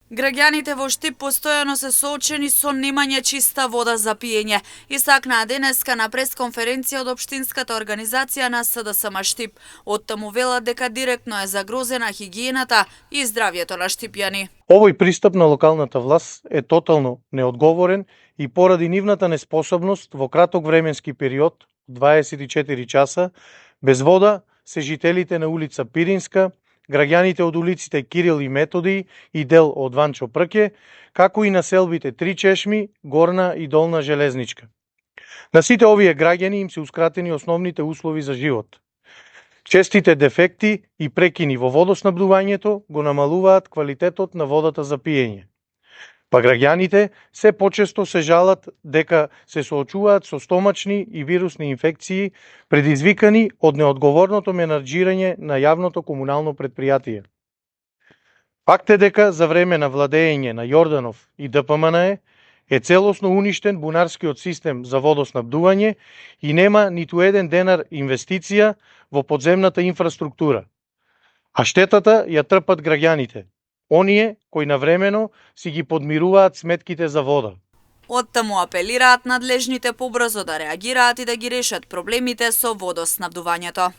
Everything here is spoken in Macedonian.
Граѓаните во Штип постојано се соочени со немање чиста вода за пиење. Истакнаа денеска на пресконференција од општинската организација на СДСМ Штип. Оттаму велат дека директно е загрозена хигиената и здравјето на штипјани. Овој пристап на локалната власт е тотално неодговорен и поради нивната неспособност во краток временски период, 24 часа, без вода се жителите на улица Пиринска, граѓаните од улиците Кирил и Методи и дел од Ванчо Прке, како и населбите Три Чешми, Горна и Долна Железничка. На сите овие граѓани им се ускратени основните услови за живот. Честите дефекти и прекини во водоснабдувањето го намалуваат квалитетот на водата за пиење. Па граѓаните се почесто се жалат дека се соочуваат со стомачни и вирусни инфекции предизвикани од неодговорното менаџирање на јавното комунално предпријатие. Факт е дека за време на владење на Јорданов и ДПМН е целосно уништен бунарскиот систем за водоснабдување и нема ниту еден денар инвестиција во подземната инфраструктура. А штетата ја трпат граѓаните, оние кои навремено си ги подмируваат сметките за вода. Оттаму апелираат надлежните побрзо да реагираат и да ги решат проблемите со водоснабдувањето.